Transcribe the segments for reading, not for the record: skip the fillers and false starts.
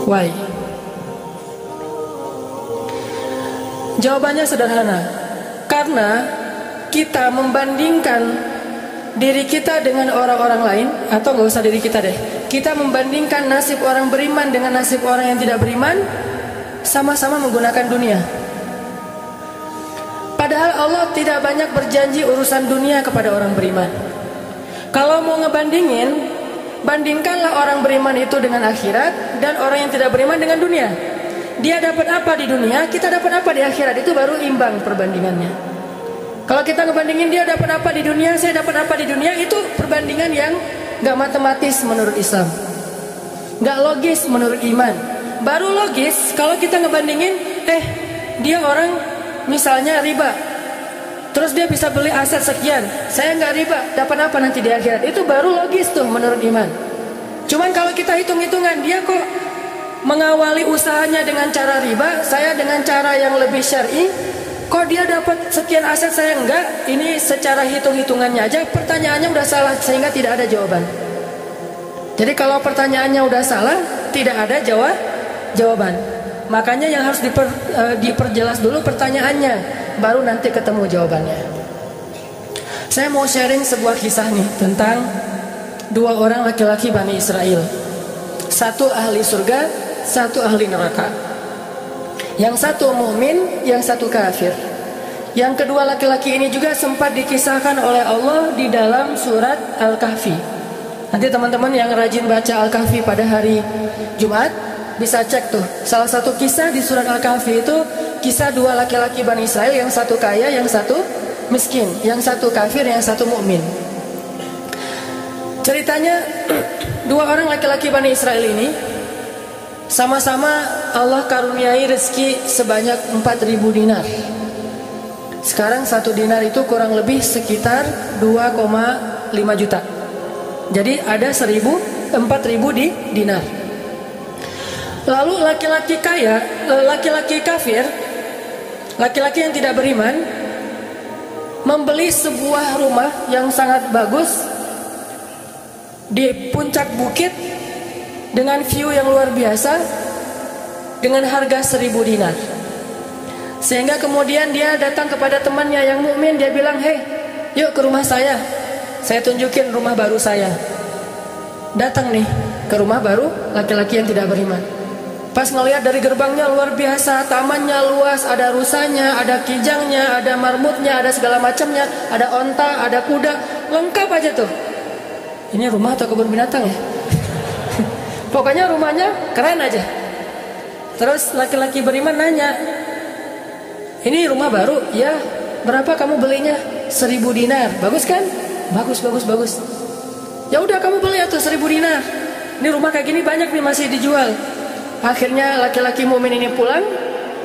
Why? Jawabannya sederhana. Karena kita membandingkan diri kita dengan orang-orang lain, atau nggak usah diri kita deh, kita membandingkan nasib orang beriman dengan nasib orang yang tidak beriman, sama-sama menggunakan dunia. Padahal Allah tidak banyak berjanji urusan dunia kepada orang beriman. Kalau mau ngebandingin, bandingkanlah orang beriman itu dengan akhirat dan orang yang tidak beriman dengan dunia. Dia dapat apa di dunia, kita dapat apa di akhirat, itu baru imbang perbandingannya. Kalau kita ngebandingin dia dapat apa di dunia, saya dapat apa di dunia, itu perbandingan yang gak matematis menurut Islam, gak logis menurut iman. Baru logis kalau kita ngebandingin, dia orang misalnya riba, terus dia bisa beli aset sekian, saya nggak riba, dapat apa nanti di akhirat, itu baru logis tuh menurut iman. Cuman kalau kita hitung-hitungan, dia kok mengawali usahanya dengan cara riba, saya dengan cara yang lebih syar'i, kok dia dapat sekian aset saya enggak, ini secara hitung-hitungannya aja pertanyaannya udah salah sehingga tidak ada jawaban. Jadi kalau pertanyaannya udah salah, tidak ada jawaban. Makanya yang harus diperjelas dulu pertanyaannya, baru nanti ketemu jawabannya. Saya mau sharing sebuah kisah nih tentang dua orang laki-laki Bani Israel. Satu ahli surga, satu ahli neraka. Yang satu mukmin, yang satu kafir. Yang kedua laki-laki ini juga sempat dikisahkan oleh Allah di dalam surat Al-Kahfi. Nanti teman-teman yang rajin baca Al-Kahfi pada hari Jumat bisa cek tuh. Salah satu kisah di surat Al-Kahfi itu kisah dua laki-laki Bani Israel, yang satu kaya, yang satu miskin, yang satu kafir, yang satu mukmin. Ceritanya dua orang laki-laki Bani Israel ini sama-sama Allah karuniai rezeki sebanyak 4.000 dinar. Sekarang satu dinar itu kurang lebih sekitar 2,5 juta. Jadi ada 4.000 di dinar. Lalu laki-laki kaya, laki-laki kafir, laki-laki yang tidak beriman, membeli sebuah rumah yang sangat bagus di puncak bukit dengan view yang luar biasa dengan harga 1.000 dinar. Sehingga kemudian dia datang kepada temannya yang mukmin, dia bilang, "Hei, yuk ke rumah saya tunjukin rumah baru saya." Datang nih ke rumah baru laki-laki yang tidak beriman. Pas ngelihat dari gerbangnya luar biasa, tamannya luas, ada rusanya, ada kijangnya, ada marmutnya, ada segala macamnya, ada onta, ada kuda, lengkap aja tuh. Ini rumah atau kebun binatang ya? Pokoknya rumahnya keren aja. Terus laki-laki beriman nanya, "Ini rumah baru?" "Ya." "Berapa kamu belinya?" 1.000 dinar. "Bagus kan?" "Bagus." "Ya udah kamu beli tuh 1.000 dinar. Ini rumah kayak gini banyak nih masih dijual." Akhirnya laki-laki mukmin ini pulang.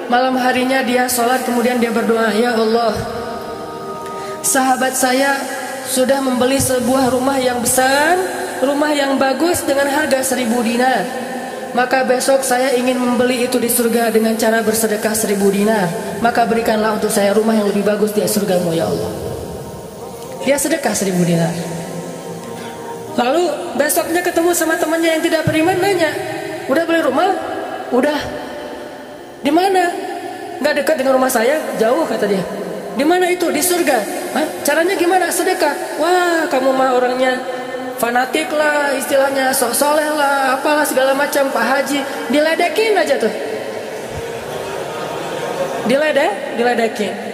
Malam harinya dia sholat, kemudian dia berdoa, "Ya Allah, sahabat saya sudah membeli sebuah rumah yang besar, rumah yang bagus dengan harga 1.000 dinar. Maka besok saya ingin membeli itu di surga dengan cara bersedekah 1.000 dinar. Maka berikanlah untuk saya rumah yang lebih bagus di surgamu ya Allah." Dia sedekah 1.000 dinar. Lalu besoknya ketemu sama temannya yang tidak beriman, nanya, "Udah beli rumah?" "Udah." "Di mana?" "Nggak dekat dengan rumah saya, jauh," kata dia. "Di mana itu?" "Di surga." "Hah? Caranya gimana?" "Sedekah." "Wah, kamu mah orangnya fanatik lah, istilahnya sok soleh lah, apalah segala macam, Pak Haji." Diledekin aja tuh. Diledekin.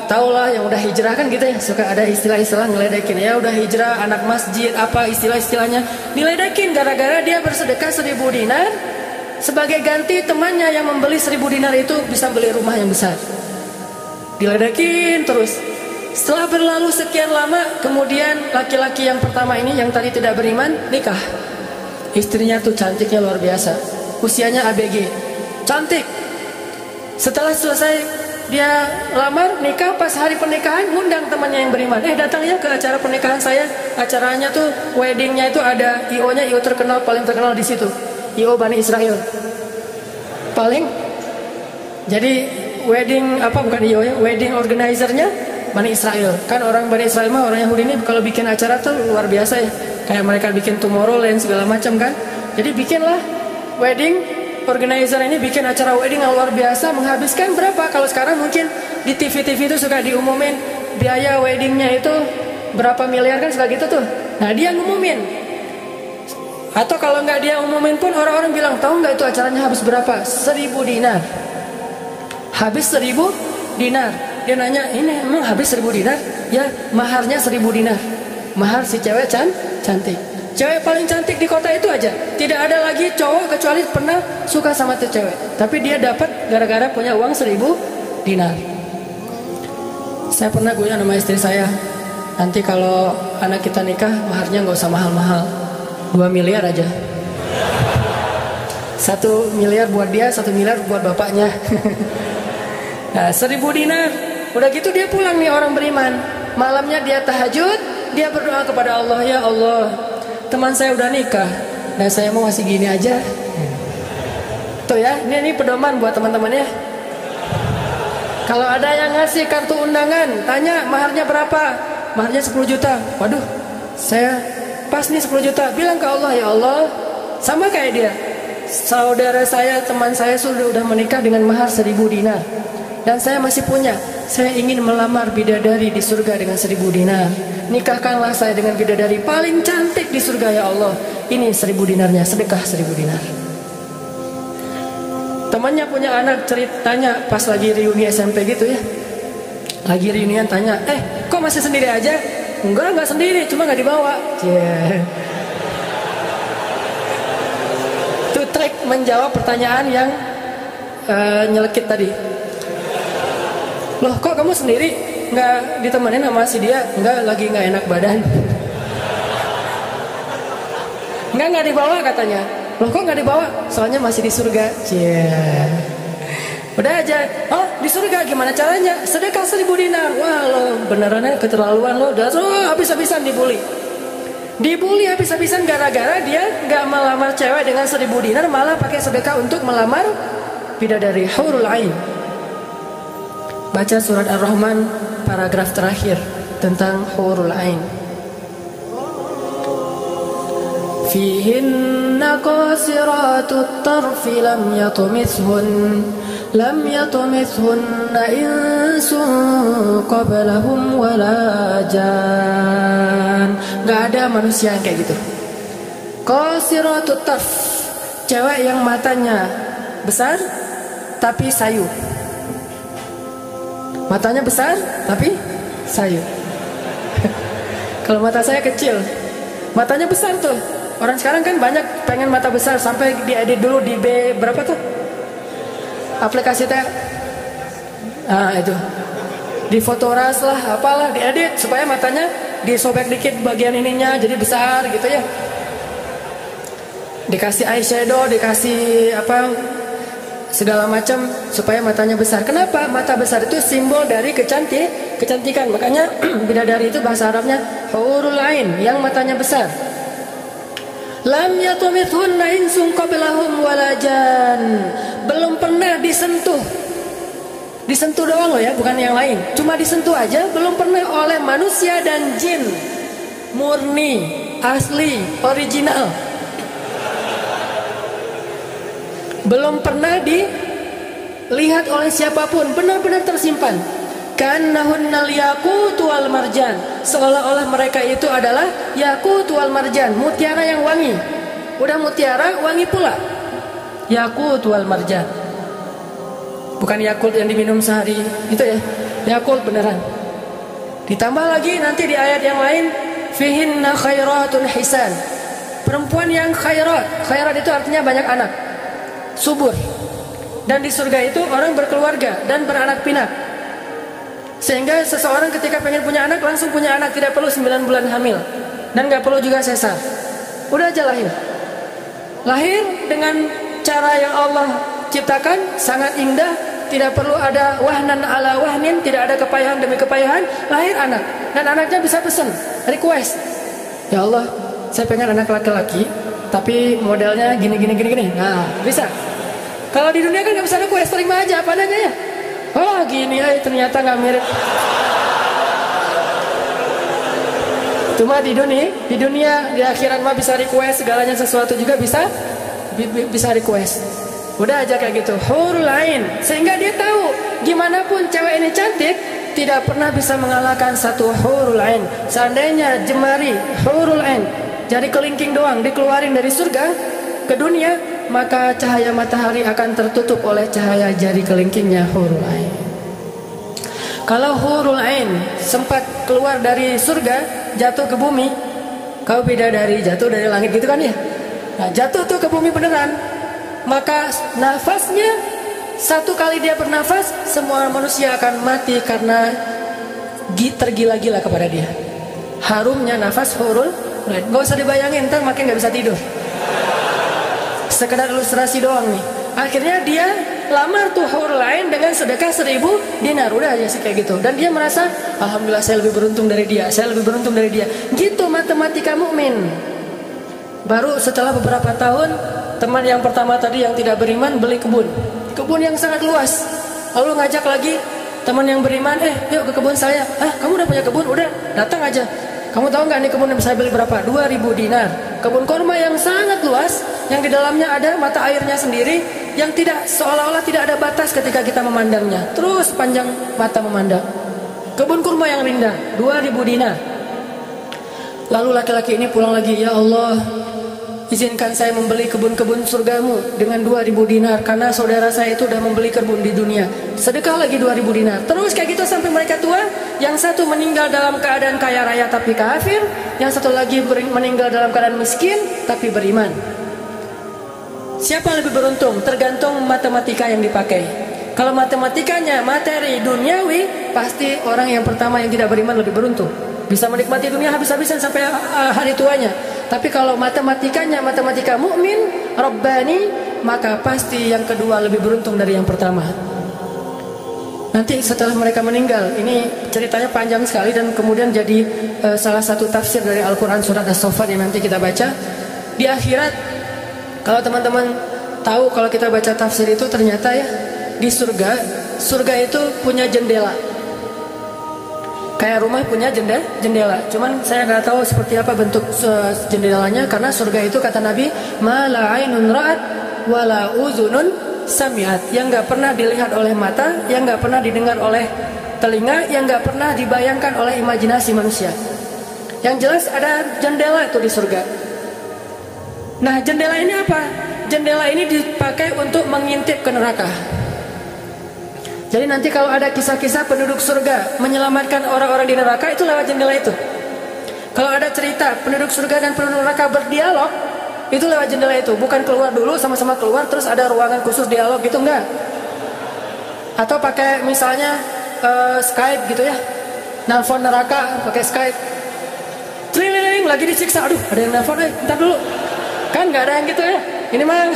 Taulah yang udah hijrah kan gitu ya, suka ada istilah-istilah ngeledekin. Ya udah hijrah, anak masjid, apa istilah-istilahnya, diledekin gara-gara dia bersedekah 1.000 dinar. Sebagai ganti temannya yang membeli 1.000 dinar itu bisa beli rumah yang besar. Diledekin terus. Setelah berlalu sekian lama, kemudian laki-laki yang pertama ini yang tadi tidak beriman nikah. Istrinya tuh cantiknya luar biasa, usianya ABG, cantik. Setelah selesai dia lamar, nikah, pas hari pernikahan ngundang temannya yang beriman, datang ya ke acara pernikahan saya. Acaranya tuh weddingnya itu ada IO-nya, IO terkenal, paling terkenal di situ, IO Bani Israel paling. Jadi wedding bukan IO ya, wedding organizer-nya Bani Israel. Kan orang Bani Israel mah, orang Yahudi ini kalau bikin acara tuh luar biasa ya. Kayak mereka bikin Tomorrowland segala macam kan. Jadi bikinlah wedding organizer ini bikin acara wedding yang luar biasa, menghabiskan berapa? Kalau sekarang mungkin di TV-TV itu suka diumumin biaya weddingnya itu berapa miliar kan, suka gitu tuh. Nah dia ngumumin. Atau kalau nggak dia umumin pun orang-orang bilang, tahu nggak itu acaranya habis berapa? 1.000 dinar. Habis 1.000 dinar. Dia nanya, ini emang habis 1.000 dinar? Ya, maharnya 1.000 dinar. Mahar si cewek cantik. Cewek paling cantik di kota itu aja. Tidak ada lagi cowok kecuali pernah suka sama tuh cewek. Tapi dia dapat gara-gara punya uang 1.000 dinar. Saya pernah goyang sama istri saya, nanti kalau anak kita nikah maharnya nggak usah mahal-mahal, 2 miliar aja. 1 miliar buat dia, 1 miliar buat bapaknya. Nah, 1.000 dinar. Udah gitu dia pulang nih orang beriman. Malamnya dia tahajud, dia berdoa kepada Allah, ya Allah, teman saya udah nikah dan saya mau masih gini aja. Tuh ya, ini pedoman buat teman-teman ya. Kalau ada yang ngasih kartu undangan, tanya maharnya berapa? Maharnya 10 juta. Waduh, saya pas nih 10 juta. Bilang ke Allah, ya Allah, sama kayak dia, saudara saya, teman saya udah menikah dengan mahar 1.000 dinar. Dan saya masih punya. Saya ingin melamar bidadari di surga dengan 1.000 dinar. Nikahkanlah saya dengan bidadari paling cantik di surga, ya Allah. Ini 1.000 dinarnya, sedekah 1.000 dinar. Temannya punya anak, ceritanya pas lagi reuni SMP gitu ya. Lagi reunian tanya, kok masih sendiri aja? Enggak sendiri, cuma nggak dibawa. Itu trik menjawab pertanyaan yang nyelekit tadi. Loh, kok kamu sendiri? Nggak ditemenin sama si dia? Enggak, lagi nggak enak badan. Nggak dibawa katanya. Loh, kok nggak dibawa? Soalnya masih di surga. Udah aja. Oh, di surga gimana caranya? Sedekah 1.000 dinar. Wah, lo benerannya keterlaluan lo. Udah habis-habisan dibully. Dibully habis-habisan gara-gara dia nggak melamar cewek dengan 1.000 dinar, malah pakai sedekah untuk melamar bidadari hurul ain. Baca surat Ar-Rahman paragraf terakhir tentang hurul ain. Fihinna qasiratut tarfi lam yatumithunna insun qablahum wala jan. Gak ada manusia yang kayak gitu. Qasiratut tarf, cewek yang matanya besar tapi sayu. Matanya besar tapi sayu. Kalau mata saya kecil, matanya besar tuh. Orang sekarang kan banyak pengen mata besar, sampai diedit dulu di B berapa tuh aplikasi teh. Itu di fotoras lah, apalah, diedit supaya matanya disobek dikit bagian ininya jadi besar gitu ya. Dikasih eyeshadow, dikasih apa segala macam supaya matanya besar. Kenapa? Mata besar itu simbol dari kecantikan. Makanya bidadari itu bahasa Arabnya hurul ain, yang matanya besar. Lam yatumithunna insun qablahum wala jan. Belum pernah disentuh. Disentuh doang loh ya, bukan yang lain. Cuma disentuh aja, belum pernah oleh manusia dan jin. Murni, asli, original. Belum pernah dilihat oleh siapapun, benar-benar tersimpan. Kannahunnal yaqut wal marjan, seolah-olah mereka itu adalah yaqut wal marjan, mutiara yang wangi. Udah mutiara, wangi pula. Yaqut wal marjan. Bukan Yakult yang diminum sehari itu ya, Yakult beneran. Ditambah lagi nanti di ayat yang lain, fihinna khairatun hisan, perempuan yang khairat. Khairat itu artinya banyak anak, subur. Dan di surga itu orang berkeluarga dan beranak pinak. Sehingga seseorang ketika pengen punya anak langsung punya anak, tidak perlu 9 bulan hamil dan gak perlu juga sesar. Udah aja lahir. Lahir dengan cara yang Allah ciptakan sangat indah, tidak perlu ada wahnan ala wahnin, tidak ada kepayahan demi kepayahan. Lahir anak, dan anaknya bisa pesan, request, ya Allah, saya pengen anak laki-laki tapi modelnya gini. Nah, bisa. Kalau di dunia kan nggak bisa request, terima aja apa adanya ya. Oh gini, ternyata nggak mirip. Cuma di dunia di akhirat mah bisa request segalanya, sesuatu juga bisa request. Udah aja kayak gitu, hurul ain. Sehingga dia tahu gimana pun cewek ini cantik, tidak pernah bisa mengalahkan satu hurul ain. Seandainya jemari hurul ain, jari kelingking doang dikeluarin dari surga ke dunia, maka cahaya matahari akan tertutup oleh cahaya jari kelingkingnya hurul ain. Kalau hurul ain sempat keluar dari surga jatuh ke bumi, kau bidadari jatuh dari langit gitu kan ya. Nah, jatuh tuh ke bumi beneran, maka nafasnya satu kali dia bernafas, semua manusia akan mati karena tergila-gila kepada dia. Harumnya nafas hurul ain. Gak usah dibayangin, ntar makin gak bisa tidur. Sekedar ilustrasi doang nih. Akhirnya dia lamar tuh hurul ain dengan sedekah 1000 dinar. Udah aja sih kayak gitu. Dan dia merasa, alhamdulillah saya lebih beruntung dari dia, saya lebih beruntung dari dia. Gitu matematika mukmin. Baru setelah beberapa tahun, teman yang pertama tadi yang tidak beriman beli kebun yang sangat luas. Lalu ngajak lagi teman yang beriman, yuk ke kebun saya. Kamu udah punya kebun? Udah, datang aja. Kamu tahu nggak nih kebun yang saya beli berapa? 2000 dinar. Kebun kurma yang sangat luas, yang di dalamnya ada mata airnya sendiri, yang tidak, seolah-olah tidak ada batas ketika kita memandangnya. Terus panjang mata memandang. Kebun kurma yang indah, 2000 dinar. Lalu laki-laki ini pulang lagi, ya Allah, izinkan saya membeli kebun-kebun surgamu dengan 2000 dinar, karena saudara saya itu udah membeli kebun di dunia. Sedekah lagi 2000 dinar. Terus kayak gitu sampai mereka tua. Yang satu meninggal dalam keadaan kaya raya tapi kafir, yang satu lagi meninggal dalam keadaan miskin tapi beriman. Siapa yang lebih beruntung? Tergantung matematika yang dipakai. Kalau matematikanya materi duniawi, pasti orang yang pertama yang tidak beriman lebih beruntung, bisa menikmati dunia habis-habisan sampai hari tuanya. Tapi kalau matematikanya matematika mukmin, Rabbani, maka pasti yang kedua lebih beruntung dari yang pertama. Nanti setelah mereka meninggal, ini ceritanya panjang sekali dan kemudian jadi salah satu tafsir dari Al-Quran surat As-Saffat yang nanti kita baca. Di akhirat, kalau teman-teman tahu, kalau kita baca tafsir itu ternyata ya, di surga itu punya jendela. Kayak rumah punya jendela. Cuman saya nggak tahu seperti apa bentuk jendelanya, karena surga itu kata Nabi, ma la ainun ra'at wa la uzunun sami'at, yang nggak pernah dilihat oleh mata, yang nggak pernah didengar oleh telinga, yang nggak pernah dibayangkan oleh imajinasi manusia. Yang jelas ada jendela itu di surga. Nah, jendela ini apa? Jendela ini dipakai untuk mengintip ke neraka. Jadi nanti kalau ada kisah-kisah penduduk surga menyelamatkan orang-orang di neraka, itu lewat jendela itu. Kalau ada cerita penduduk surga dan penduduk neraka berdialog, itu lewat jendela itu. Bukan keluar dulu, sama-sama keluar terus ada ruangan khusus dialog gitu, enggak. Atau pakai misalnya Skype gitu ya, nelfon neraka pakai Skype. Tring, lagi disiksa, aduh ada yang nelfon, bentar dulu. Kan nggak ada yang gitu ya. Ini mah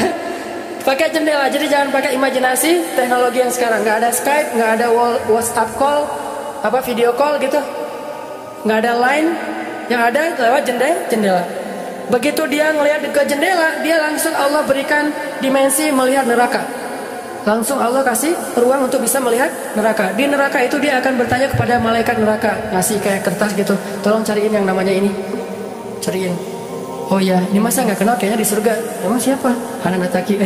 pakai jendela. Jadi jangan pakai imajinasi teknologi yang sekarang. Nggak ada Skype, nggak ada WhatsApp call, video call gitu, nggak ada line. Yang ada lewat jendela. Begitu dia ngelihat ke jendela, dia langsung Allah berikan dimensi melihat neraka. Langsung Allah kasih ruang untuk bisa melihat neraka. Di neraka itu dia akan bertanya kepada malaikat neraka, ngasih kayak kertas gitu, tolong cariin yang namanya ini, cariin. Oh ya, ini masa nggak kenal kayaknya di surga. Emang siapa? Hananataki.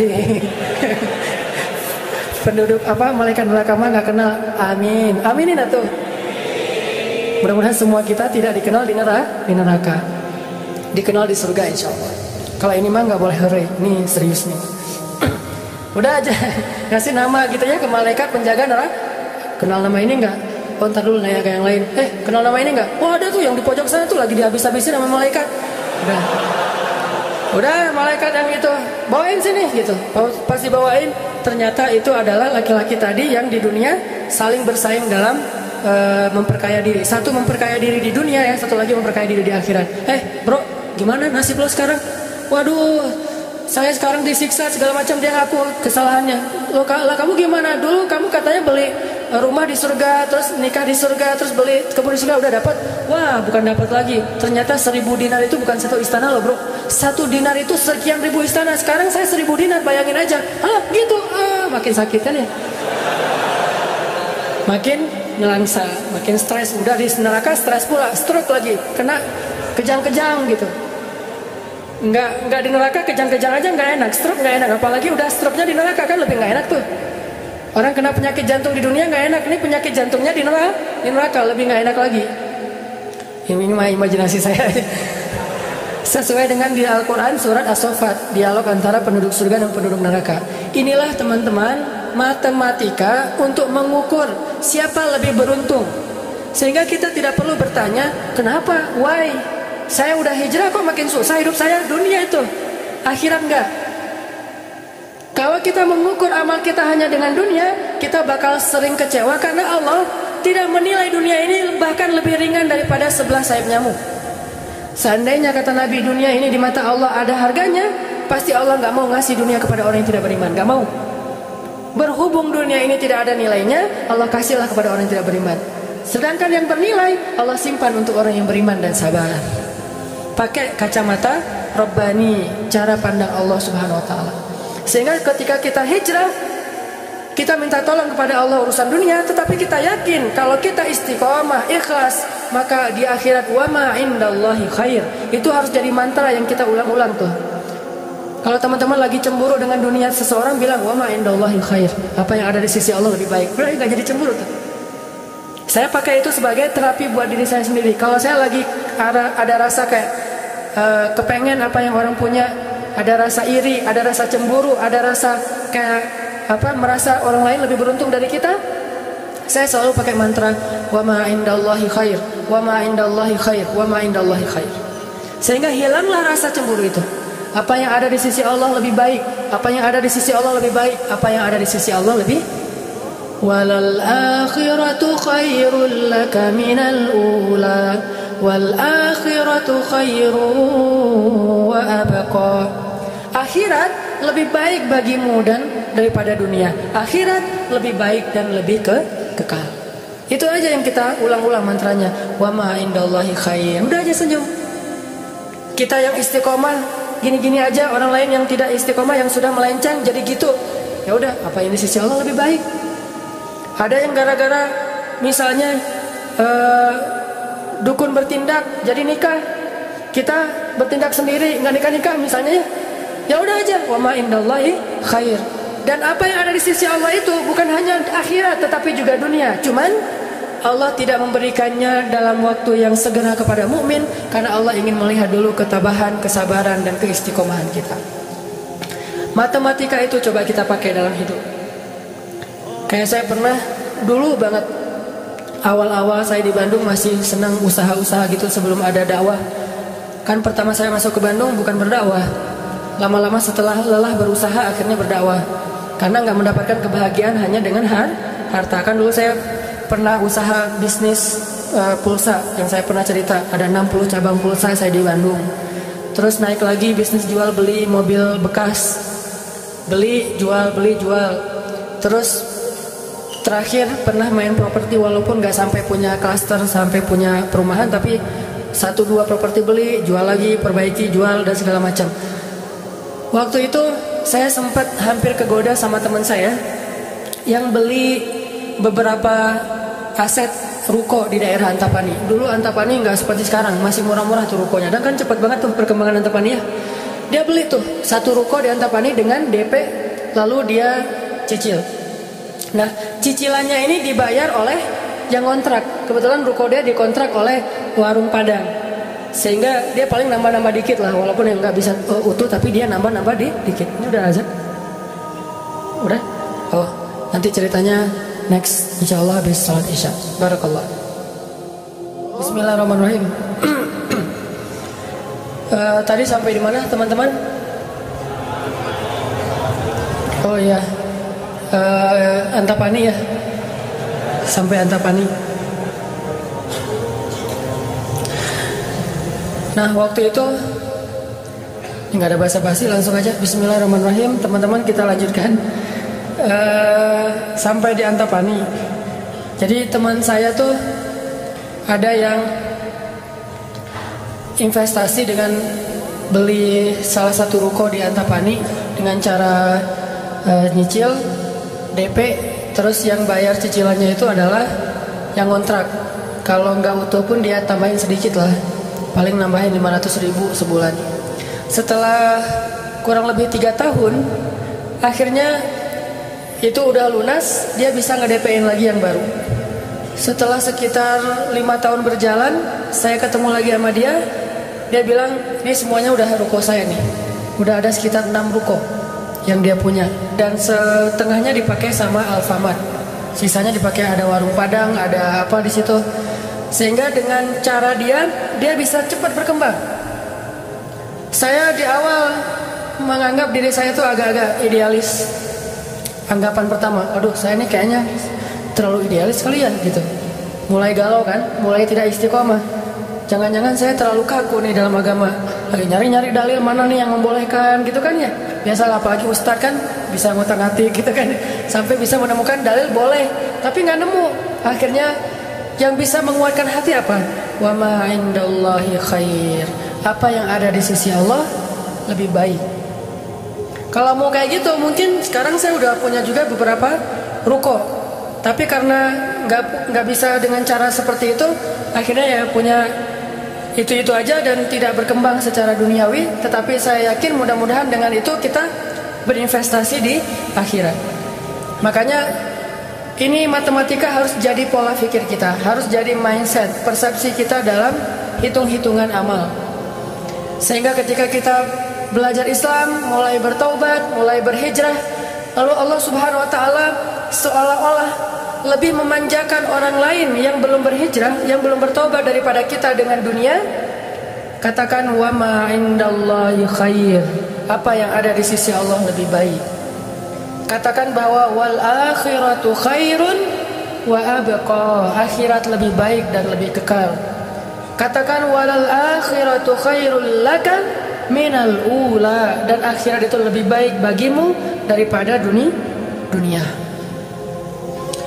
Penduduk malaikat neraka mah nggak kenal. Amin, aminin atuh. Mudah-mudahan semua kita tidak dikenal di neraka, dikenal di surga insya Allah. Kalau ini mah nggak boleh hore, ini serius nih. Udah aja ngasih nama gitu ya ke malaikat penjaga neraka. Kenal nama ini nggak? Oh ntar dulu nanya ke yang lain. Kenal nama ini nggak? Oh ada tuh yang di pojok sana tuh lagi dihabis-habisin sama malaikat. Udah malaikat yang itu bawain sini gitu. Pas dibawain ternyata itu adalah laki-laki tadi yang di dunia saling bersaing dalam memperkaya diri. Satu memperkaya diri di dunia, yang satu lagi memperkaya diri di akhirat. Bro, gimana nasib lo sekarang? Waduh, saya sekarang disiksa segala macam. Dia ngaku kesalahannya. Lah kamu gimana? Dulu kamu katanya beli rumah di surga, terus nikah di surga, terus beli kebun di surga, udah dapat. Wah, bukan dapat lagi. Ternyata 1000 dinar itu bukan satu istana loh bro. 1 dinar itu sekian ribu istana. Sekarang saya 1000 dinar, bayangin aja. Gitu. Makin sakit kan ya. Makin nelangsa, makin stres. Udah di neraka stres pula, stroke lagi, kena kejang-kejang gitu. Nggak di neraka kejang-kejang aja nggak enak, stroke nggak enak, apalagi udah stroke-nya di neraka kan lebih nggak enak tuh. Orang kena penyakit jantung di dunia nggak enak, ini penyakit jantungnya di neraka lebih nggak enak lagi. Ini mah imajinasi saya. Sesuai dengan di Al-Quran surat As-Saffat, dialog antara penduduk surga dan penduduk neraka. Inilah teman-teman matematika untuk mengukur siapa lebih beruntung. Sehingga kita tidak perlu bertanya kenapa, why, saya udah hijrah kok makin susah hidup saya. Dunia itu, akhirat enggak. Kalau kita mengukur amal kita hanya dengan dunia, kita bakal sering kecewa karena Allah tidak menilai dunia ini bahkan lebih ringan daripada 11 sayap nyamuk. Seandainya kata Nabi dunia ini di mata Allah ada harganya, pasti Allah nggak mau ngasih dunia kepada orang yang tidak beriman, nggak mau. Berhubung dunia ini tidak ada nilainya, Allah kasihlah kepada orang yang tidak beriman. Sedangkan yang bernilai Allah simpan untuk orang yang beriman dan sabar. Pakai kacamata Rabbani, cara pandang Allah Subhanahu Wa Taala. Sehingga ketika kita hijrah, kita minta tolong kepada Allah urusan dunia, tetapi kita yakin kalau kita istiqomah, ikhlas, maka di akhirat wa ma indallahi khair. Itu harus jadi mantra yang kita ulang-ulang tuh. Kalau teman-teman lagi cemburu dengan dunia seseorang, bilang wa ma indallahi khair. Apa yang ada di sisi Allah lebih baik. Berarti gak jadi cemburu tuh. Saya pakai itu sebagai terapi buat diri saya sendiri. Kalau saya lagi ada rasa kayak kepengen apa yang orang punya, ada rasa iri, ada rasa cemburu, ada rasa kayak merasa orang lain lebih beruntung dari kita, saya selalu pakai mantra wa ma indallahi khair, wa ma indallahi khair, wa ma indallahi khair. Sehingga hilanglah rasa cemburu itu. Apa yang ada di sisi Allah lebih baik, apa yang ada di sisi Allah lebih baik, apa yang ada di sisi Allah lebih. Walal akhiratu khairul laka minal ula, wal akhiratu khairu wa abqa. Akhirat lebih baik bagimu dan daripada dunia. Akhirat lebih baik dan lebih kekal. Itu aja yang kita ulang-ulang mantranya. Wa ma indallahi khair. Udah aja senyum. Kita yang istiqomah gini-gini aja, orang lain yang tidak istiqomah yang sudah melenceng jadi gitu. Ya udah, apa yang di sisi Allah lebih baik. Ada yang gara-gara misalnya dukun bertindak jadi nikah, kita bertindak sendiri nggak nikah-nikah misalnya ya. Ya udah aja, wa ma indallahi khair. Dan apa yang ada di sisi Allah itu bukan hanya akhirat tetapi juga dunia. Cuman Allah tidak memberikannya dalam waktu yang segera kepada mukmin karena Allah ingin melihat dulu ketabahan, kesabaran dan keistiqomahan kita. Matematika itu coba kita pakai dalam hidup. Kayak saya pernah dulu banget awal-awal saya di Bandung masih senang usaha-usaha gitu sebelum ada dakwah. Kan pertama saya masuk ke Bandung bukan berdakwah. Lama-lama setelah lelah berusaha akhirnya berdakwah. Karena nggak mendapatkan kebahagiaan hanya dengan harta. Kan dulu saya pernah usaha bisnis pulsa yang saya pernah cerita. Ada 60 cabang pulsa saya di Bandung. Terus naik lagi bisnis jual beli mobil bekas. Beli jual. Terus terakhir pernah main properti walaupun nggak sampai punya klaster, sampai punya perumahan, tapi 1-2 properti beli, jual lagi, perbaiki, jual dan segala macam. Waktu itu saya sempat hampir kegoda sama teman saya yang beli beberapa aset ruko di daerah Antapani. Dulu Antapani nggak seperti sekarang, masih murah-murah tuh rukonya. Dan kan cepat banget tuh perkembangan Antapani ya. Dia beli tuh 1 ruko di Antapani dengan DP, lalu dia cicil. Nah, cicilannya ini dibayar oleh yang kontrak. Kebetulan ruko dia dikontrak oleh warung Padang. Sehingga dia paling nambah-nambah dikit lah, walaupun yang nggak bisa utuh, tapi dia nambah-nambah dikit. Ini udah azan? Udah? Oh, nanti ceritanya next, insya Allah habis salat isya. Barakallah. Bismillahirrahmanirrahim. Tadi sampai di mana teman-teman? Oh iya, Antapani ya. Sampai Antapani. Nah waktu itu nggak ada basa-basi, langsung aja Bismillahirrahmanirrahim. Teman-teman kita lanjutkan sampai di Antapani. Jadi teman saya tuh ada yang investasi dengan beli salah satu ruko di Antapani dengan cara nyicil DP, terus yang bayar cicilannya itu adalah yang kontrak. Kalau nggak utuh pun dia tambahin sedikit lah. paling nambahin 500.000 sebulan. Setelah kurang lebih 3 tahun, akhirnya itu udah lunas, dia bisa nge-DP-in lagi yang baru. Setelah sekitar 5 tahun berjalan, saya ketemu lagi sama dia. Dia bilang, ini semuanya udah ruko saya nih. Udah ada sekitar 6 ruko yang dia punya, dan setengahnya dipakai sama Alfamart, sisanya dipakai ada warung Padang, ada apa di situ. Sehingga dengan cara dia bisa cepat berkembang. Saya di awal menganggap diri saya itu agak-agak idealis. Anggapan pertama, aduh saya ini kayaknya terlalu idealis kalian gitu. Mulai galau kan, mulai tidak istiqomah. Jangan-jangan saya terlalu kaku nih dalam agama. Lagi nyari-nyari dalil mana nih yang membolehkan gitu kan ya. Biasalah, apalagi ustadz kan bisa ngutak-ngatik gitu kan. Sampai bisa menemukan dalil boleh, tapi nggak nemu. Akhirnya yang bisa menguatkan hati apa? Wa ma indallahi khair. Apa yang ada di sisi Allah lebih baik. Kalau mau kayak gitu, mungkin sekarang saya udah punya juga beberapa ruko. Tapi karena nggak bisa dengan cara seperti itu, akhirnya ya punya itu aja dan tidak berkembang secara duniawi. Tetapi saya yakin mudah-mudahan dengan itu kita berinvestasi di akhirat. Makanya ini matematika harus jadi pola pikir kita, harus jadi mindset, persepsi kita dalam hitung-hitungan amal. Sehingga ketika kita belajar Islam, mulai bertaubat, mulai berhijrah, lalu Allah Subhanahu wa taala seolah-olah lebih memanjakan orang lain yang belum berhijrah, yang belum bertaubat daripada kita dengan dunia. Katakan wa ma indallahi khair. Apa yang ada di sisi Allah lebih baik. Katakan bahwa wal akhiratu khairun wa abqa. Akhirat lebih baik dan lebih kekal. Katakan walal akhiratu khairul laka minal ula, dan akhirat itu lebih baik bagimu daripada dunia.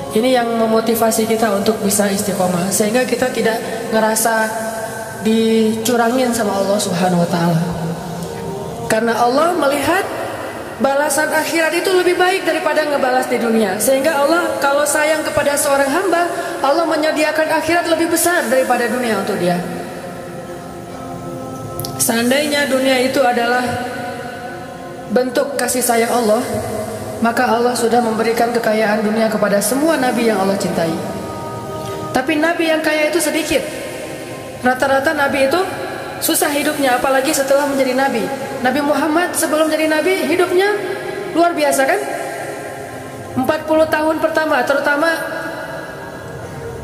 Ini yang memotivasi kita untuk bisa istiqomah, sehingga kita tidak ngerasa dicurangin sama Allah Subhanahu wa taala. Karena Allah melihat balasan akhirat itu lebih baik daripada ngebalas di dunia. Sehingga Allah kalau sayang kepada seorang hamba, Allah menyediakan akhirat lebih besar daripada dunia untuk dia. Seandainya dunia itu adalah bentuk kasih sayang Allah, maka Allah sudah memberikan kekayaan dunia kepada semua nabi yang Allah cintai. Tapi nabi yang kaya itu sedikit. Rata-rata nabi itu susah hidupnya, apalagi setelah menjadi nabi. Nabi Muhammad sebelum jadi nabi hidupnya luar biasa kan? 40 tahun pertama, terutama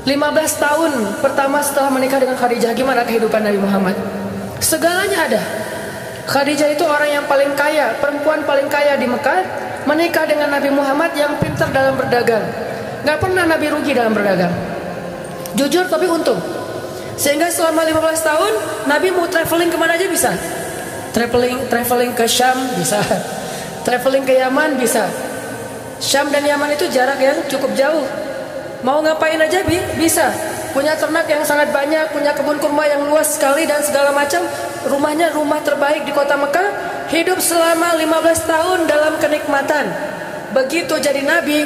15 tahun pertama setelah menikah dengan Khadijah, gimana kehidupan Nabi Muhammad? Segalanya ada. Khadijah itu orang yang paling kaya, perempuan paling kaya di Mekah, menikah dengan Nabi Muhammad yang pintar dalam berdagang. Gak pernah Nabi rugi dalam berdagang. Jujur tapi untung. Sehingga selama 15 tahun Nabi mau traveling kemana aja bisa. Traveling ke Syam bisa. Traveling ke Yaman bisa. Syam dan Yaman itu jarak yang cukup jauh. Mau ngapain aja bisa. Punya ternak yang sangat banyak, punya kebun kurma yang luas sekali dan segala macam. Rumahnya rumah terbaik di kota Mekah. Hidup selama 15 tahun dalam kenikmatan. Begitu jadi nabi,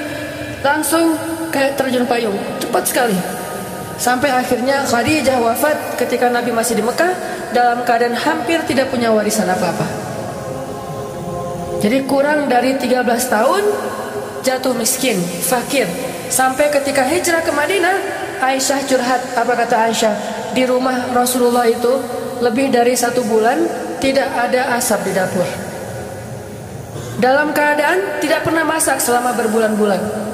langsung kayak terjun payung, cepat sekali. Sampai akhirnya Khadijah wafat ketika Nabi masih di Mekah dalam keadaan hampir tidak punya warisan apa-apa. Jadi kurang dari 13 tahun jatuh miskin, fakir. Sampai ketika hijrah ke Madinah, Aisyah curhat. Apa kata Aisyah? Di rumah Rasulullah itu lebih dari 1 bulan tidak ada asap di dapur. Dalam keadaan tidak pernah masak selama berbulan-bulan.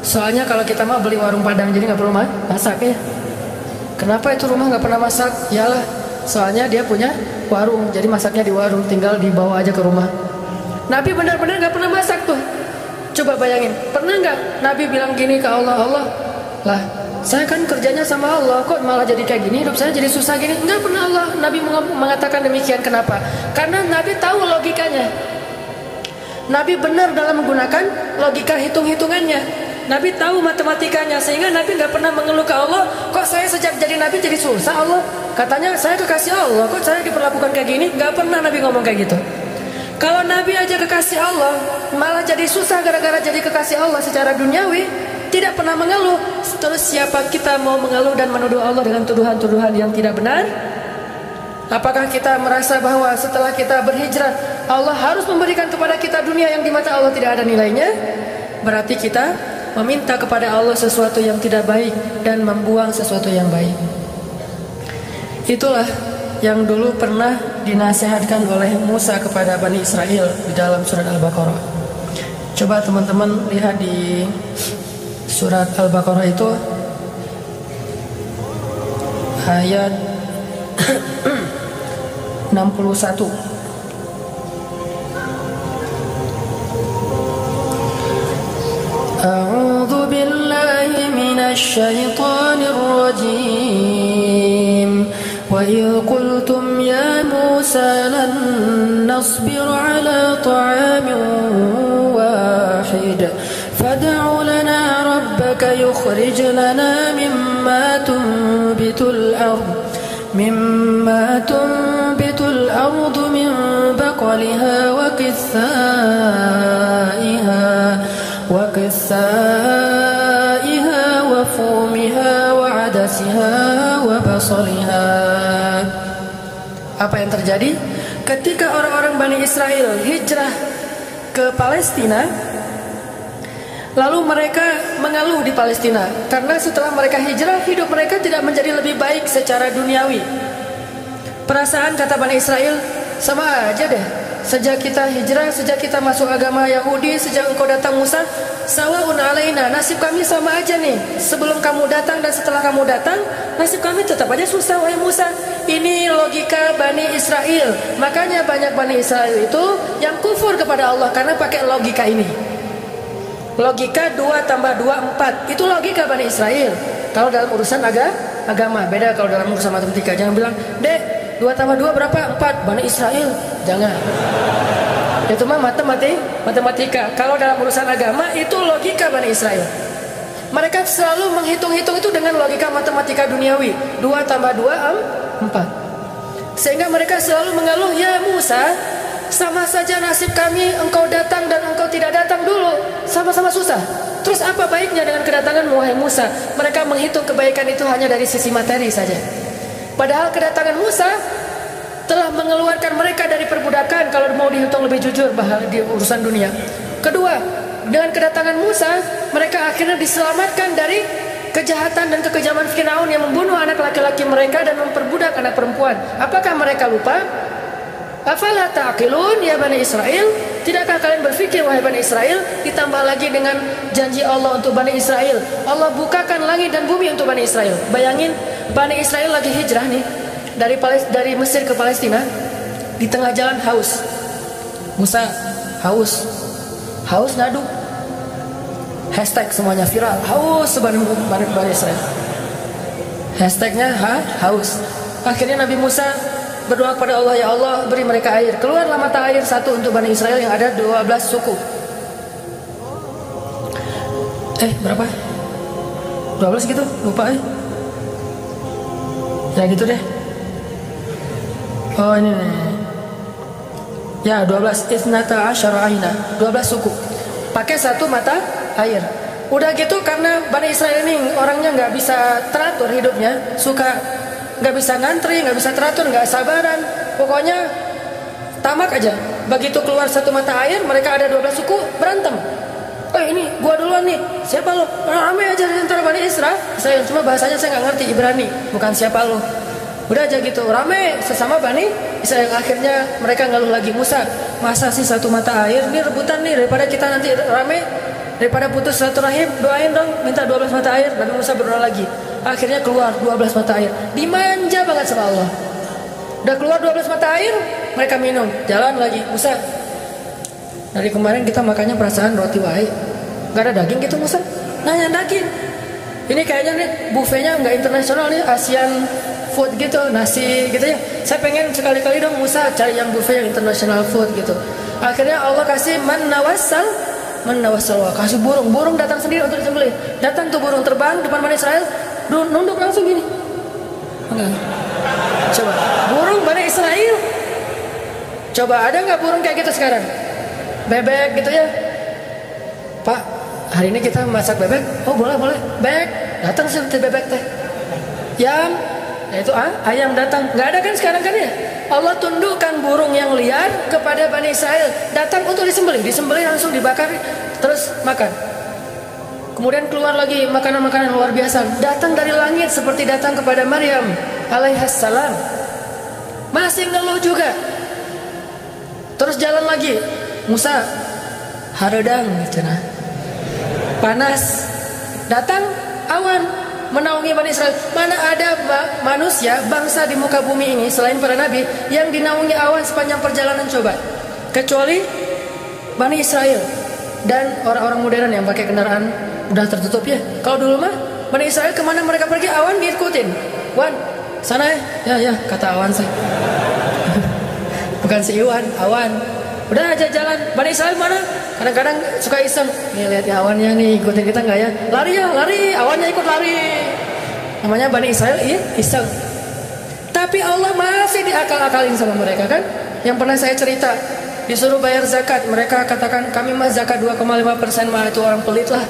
Soalnya kalau kita mau beli warung Padang, jadi nggak perlu masak ya. Kenapa itu rumah nggak pernah masak? Yalah, soalnya dia punya warung, jadi masaknya di warung, tinggal dibawa aja ke rumah. Nabi benar-benar nggak pernah masak tuh. Coba bayangin, pernah nggak Nabi bilang gini ke Allah, Allah, lah saya kan kerjanya sama Allah, kok malah jadi kayak gini, hidup saya jadi susah gini? Nggak pernah Allah Nabi mengatakan demikian. Kenapa? Karena Nabi tahu logikanya. Nabi benar dalam menggunakan logika hitung-hitungannya. Nabi tahu matematikanya, sehingga Nabi nggak pernah mengeluh ke Allah, kok saya sejak jadi Nabi jadi susah Allah. Katanya saya kekasih Allah, kok saya diperlakukan kayak gini? Nggak pernah Nabi ngomong kayak gitu. Kalau Nabi aja kekasih Allah, malah jadi susah gara-gara jadi kekasih Allah secara duniawi, tidak pernah mengeluh. Terus siapa kita mau mengeluh dan menuduh Allah dengan tuduhan-tuduhan yang tidak benar? Apakah kita merasa bahwa setelah kita berhijrah Allah harus memberikan kepada kita dunia yang di mata Allah tidak ada nilainya? Berarti kita meminta kepada Allah sesuatu yang tidak baik dan membuang sesuatu yang baik. Itulah yang dulu pernah dinasihatkan oleh Musa kepada Bani Israel di dalam surat Al-Baqarah. Coba teman-teman lihat di surat Al-Baqarah itu ayat 61. A'udzu billahi minasy syaithanir rajim. Wa idh qultum ya Musa lan nasbir ala ta'amin wahid fad'u lana rabbaka yukhrij lana mimma tunbitul ard min baqliha wa qithaiha wa fumiha wa adasiha wa basaliha. Apa yang terjadi ketika orang-orang Bani Israel hijrah ke Palestina? Lalu mereka mengeluh di Palestina karena setelah mereka hijrah hidup mereka tidak menjadi lebih baik secara duniawi. Perasaan kata Bani Israel, sama aja deh. Sejak kita hijrah, sejak kita masuk agama Yahudi, sejak engkau datang Musa, sawa'un alaina, nasib kami sama aja nih. Sebelum kamu datang dan setelah kamu datang, nasib kami tetap aja susah wahai Musa. Ini logika Bani Israel. Makanya banyak Bani Israel itu yang kufur kepada Allah karena pakai logika ini. Logika 2 tambah 2 4. Itu logika Bani Israel. Kalau dalam urusan agama, beda kalau dalam urusan matematika. Jangan bilang, "Dek, 2 tambah 2 berapa?" 4. Bani Israel. Jangan. Itu mah matematika. Kalau dalam urusan agama itu logika Bani Israel. Mereka selalu menghitung-hitung itu dengan logika matematika duniawi. 2 tambah 2 4. Sehingga mereka selalu mengeluh, "Ya Musa, sama saja nasib kami engkau datang dan engkau tidak datang dulu. Sama-sama susah. Terus apa baiknya dengan kedatanganmu wahai Musa?" Mereka menghitung kebaikan itu hanya dari sisi materi saja. Padahal kedatangan Musa telah mengeluarkan mereka dari perbudakan kalau mau dihitung lebih jujur di urusan dunia. Kedua, dengan kedatangan Musa mereka akhirnya diselamatkan dari kejahatan dan kekejaman Firaun yang membunuh anak laki-laki mereka dan memperbudak anak perempuan. Apakah mereka lupa? Afala ta'qilun ya Bani Israel? Tidakkah kalian berpikir wahai Bani Israel? Ditambah lagi dengan janji Allah untuk Bani Israel. Allah bukakan langit dan bumi untuk Bani Israel. Bayangin Bani Israel lagi hijrah nih dari Mesir ke Palestina. Di tengah jalan haus. Musa haus ngadu. Hashtag semuanya viral. Haus Bani Israel. Hashtagnya haus. Akhirnya Nabi Musa berdoa kepada Allah, "Ya Allah, beri mereka air." Keluarlah mata air satu untuk Bani Israel yang ada 12 suku. Berapa? 12 gitu? Lupa Ya gitu deh. Oh ini nih. Ya 12. Isnata asyara aina. 12 suku. Pakai satu mata air. Udah gitu karena Bani Israel ini orangnya nggak bisa teratur hidupnya, suka nggak bisa ngantri, nggak bisa teratur, nggak sabaran, pokoknya tamak aja. Begitu keluar satu mata air, mereka ada 12 suku berantem. Ini gua duluan nih, siapa lo? Rame aja di antara Bani Israel. Saya cuma bahasanya saya nggak ngerti Ibrani, bukan siapa lo. Udah aja gitu, rame sesama Bani Israel. Akhirnya mereka ngeluh lagi, "Musa, masa sih satu mata air? Ini rebutan nih, daripada kita nanti rame, daripada putus silaturahim, doain dong, minta 12 mata air." Nabi Musa berdoa lagi. Akhirnya keluar 12 mata air. Dimanja banget sama Allah. Udah keluar 12 mata air, mereka minum. Jalan lagi. Musa, dari kemarin kita makannya perasaan roti wae, gak ada daging gitu Musa? Nanya daging. Ini kayaknya nih buffetnya nggak internasional nih, Asian food gitu, nasi gitu ya. Saya pengen sekali-kali dong Musa cari yang buffet yang international food gitu. Akhirnya Allah kasih man nawassal, kasih burung datang sendiri untuk disembelih. Datang tuh burung terbang depan Bani Israel, nunduk langsung gini. Enggak. Coba burung Bani Israel. Coba ada nggak burung kayak gitu sekarang? Bebek gitu ya. Pak, hari ini kita masak bebek. Oh boleh. Bebek datang seperti bebek teh. yaitu ayam datang. Nggak ada kan sekarang kan ya? Allah tundukkan burung yang liar kepada Bani Israel, datang untuk disembelih langsung dibakar, terus makan. Kemudian keluar lagi makanan-makanan luar biasa, datang dari langit seperti datang kepada Maryam alaihassalam. Masih ngeluh juga. Terus jalan lagi, Musa haredang cenah. Panas. Datang awan menaungi Bani Israel. Mana ada manusia, bangsa di muka bumi ini selain para nabi yang dinaungi awan sepanjang perjalanan coba, kecuali Bani Israel dan orang-orang modern yang pakai kendaraan udah tertutup ya. Kalau dulu mah Bani Israel kemana mereka pergi awan diikutin. Wan, sana ya kata awan sih. Bukan si Iwan, awan. Udah aja jalan. Bani Israel mana? Kadang-kadang suka iseng. Nih lihat ya awannya nih, ikutin kita nggak ya? Lari ya, lari. Awannya ikut lari. Namanya Bani Israel iseng. Tapi Allah masih diakal-akalin sama mereka kan? Yang pernah saya cerita, disuruh bayar zakat, mereka katakan kami mah zakat 2,5% mah itu orang pelit lah.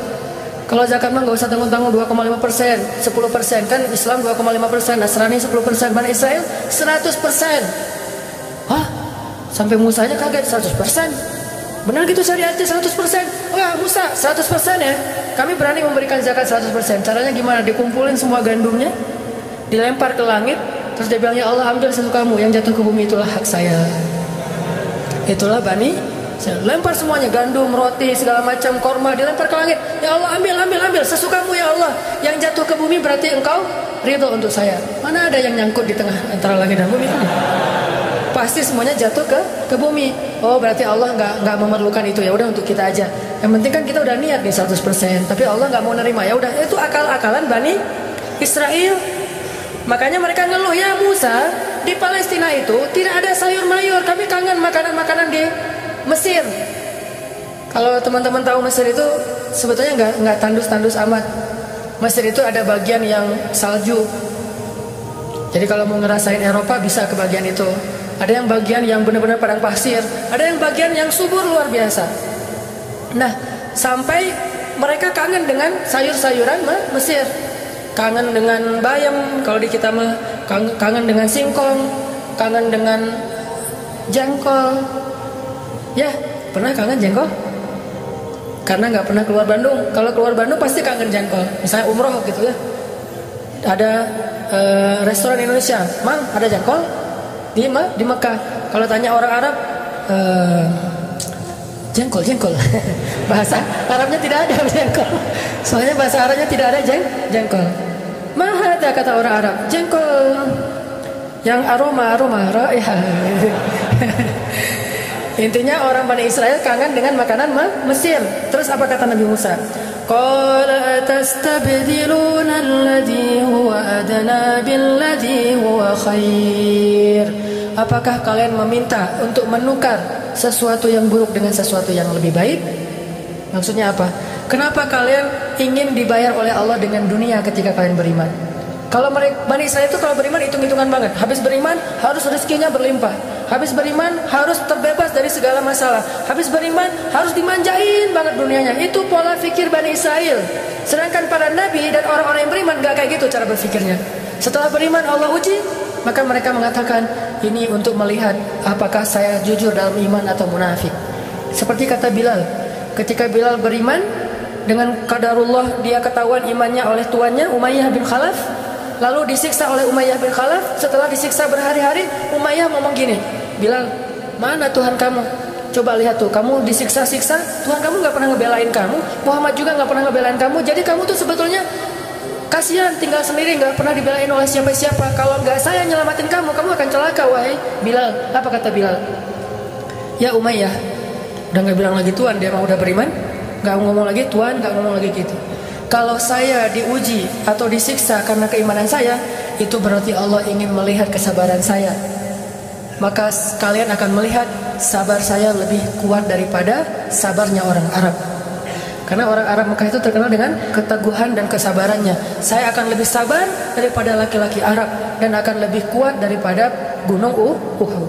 Kalau zakat mah nggak usah tanggung-tanggung 2,5%, 10% kan Islam 2,5%, Nasrani 10%, Bani Israel 100%. Hah? Sampai Musa aja kaget 100%. Benar gitu syariatnya 100%. Wah Musa 100% ya. Kami berani memberikan zakat 100%. Caranya gimana? Dikumpulin semua gandumnya, dilempar ke langit, terus dia bilang ya Allah ambil sesukamu, yang jatuh ke bumi itulah hak saya. Itulah Bani, lempar semuanya, gandum, roti, segala macam, korma dilempar ke langit. Ya Allah ambil sesukamu ya Allah. Yang jatuh ke bumi berarti engkau ridho untuk saya. Mana ada yang nyangkut di tengah antara langit dan bumi? Pasti semuanya jatuh ke bumi. Oh berarti Allah nggak memerlukan itu, ya udah untuk kita aja. Yang penting kan kita udah niat nih 100%, tapi Allah nggak mau nerima. Ya udah itu akal-akalan Bani Israel. Makanya mereka ngeluh, ya Musa, di Palestina itu tidak ada sayur mayur. Kami kangen makanan-makanan di Mesir. Kalau teman-teman tahu Mesir itu sebetulnya nggak tandus-tandus amat. Mesir itu ada bagian yang salju. Jadi kalau mau ngerasain Eropa bisa ke bagian itu. Ada yang bagian yang benar-benar padang pasir, ada yang bagian yang subur luar biasa. Nah, sampai mereka kangen dengan sayur-sayuran Mesir. Kangen dengan bayam, kalau di kita mah kangen dengan singkong, kangen dengan jengkol. Ya, pernah kangen jengkol? Karena nggak pernah keluar Bandung. Kalau keluar Bandung pasti kangen jengkol. Misalnya umroh gitu ya. Ada restoran Indonesia, Mang ada jengkol? Di Mekah. Kalau tanya orang Arab, jengkol. Bahasa Arabnya tidak ada jengkol. Soalnya bahasa Arabnya tidak ada jengkol. Mahada kata orang Arab, jengkol yang aroma raihah. Intinya orang Bani Israel kangen dengan makanan Mesir. Terus apa kata Nabi Musa? Qala atastabdiluna alladhi huwa adna billadhi huwa khair. Apakah kalian meminta untuk menukar sesuatu yang buruk dengan sesuatu yang lebih baik? Maksudnya apa? Kenapa kalian ingin dibayar oleh Allah dengan dunia ketika kalian beriman? Kalau Bani Israel itu kalau beriman hitung-hitungan banget. Habis beriman harus rezekinya berlimpah. Habis beriman harus terbebas dari segala masalah. Habis beriman harus dimanjain banget dunianya. Itu pola pikir Bani Israel. Sedangkan para nabi dan orang-orang yang beriman gak kayak gitu cara berpikirnya. Setelah beriman Allah uji, maka mereka mengatakan ini untuk melihat apakah saya jujur dalam iman atau munafik. Seperti kata Bilal, ketika Bilal beriman dengan qadarullah, dia ketahuan imannya oleh tuannya Umayyah bin Khalaf, lalu disiksa oleh Umayyah bin Khalaf. Setelah disiksa berhari-hari, Umayyah ngomong gini, Bilal, mana Tuhan kamu? Coba lihat tuh, kamu disiksa-siksa, Tuhan kamu gak pernah ngebelain kamu, Muhammad juga gak pernah ngebelain kamu. Jadi kamu tuh sebetulnya kasihan, tinggal sendiri, gak pernah dibelain oleh siapa-siapa. Kalau gak saya nyelamatin kamu, kamu akan celaka, wahai Bilal. Apa kata Bilal? Ya Umayyah, udah gak bilang lagi Tuhan, dia mau udah beriman, gak ngomong lagi Tuhan, gak ngomong lagi gitu. Kalau saya diuji atau disiksa karena keimanan saya, itu berarti Allah ingin melihat kesabaran saya. Maka kalian akan melihat sabar saya lebih kuat daripada sabarnya orang Arab. Karena orang Arab Mekah itu terkenal dengan keteguhan dan kesabarannya. Saya akan lebih sabar daripada laki-laki Arab dan akan lebih kuat daripada gunung Uhud.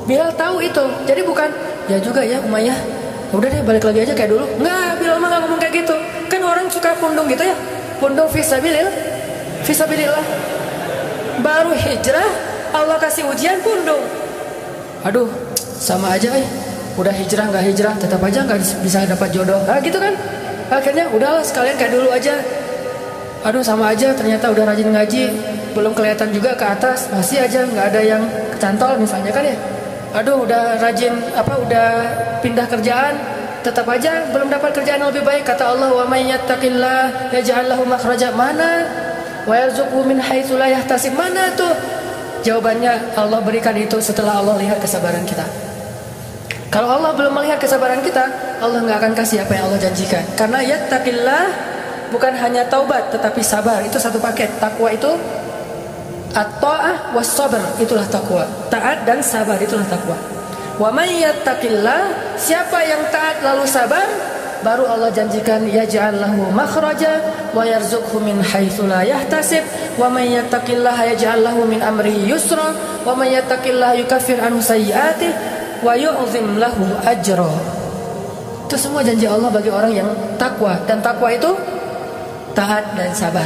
Bilal tahu itu. Jadi bukan, ya juga ya Umayyah, udah deh balik lagi aja kayak dulu. Enggak, Bilal mah gak ngomong kayak gitu. Kan orang suka pundung gitu ya, pundung fisabilillah. baru hijrah Allah kasih ujian pundung. Aduh, sama aja udah hijrah nggak hijrah tetap aja nggak bisa dapat jodoh. Nah gitu kan. Akhirnya udahlah sekalian kayak dulu aja. Aduh sama aja, ternyata udah rajin ngaji belum kelihatan juga ke atas, masih aja nggak ada yang kecantol misalnya kan ya. Aduh udah rajin udah pindah kerjaan, tetap aja belum dapat kerjaan yang lebih baik. Kata Allah, wa may yattaqillah yaj'al lahu makhraja. Mana? Wa yarzuqhu min haitsu la yahtasib. Mana tuh? Jawabannya Allah berikan itu setelah Allah lihat kesabaran kita. Kalau Allah belum melihat kesabaran kita, Allah nggak akan kasih apa yang Allah janjikan. Karena yattaqillah bukan hanya taubat tetapi sabar, itu satu paket. Takwa itu at-ta'ah was-sabr, itulah takwa. Taat dan sabar itulah takwa. Wa may yattaqillah, siapa yang taat lalu sabar, baru Allah janjikan yaj'al lahu makhraja wa yarzuqhu min haitsu la yahtasib. Wa may yattaqillaha yaj'al lahu min amrihi yusra wa may yattaqillaha yukaffir anhu sayyi'atihi wa yu'zim lahu ajra. Itu semua janji Allah bagi orang yang takwa, dan takwa itu taat dan sabar.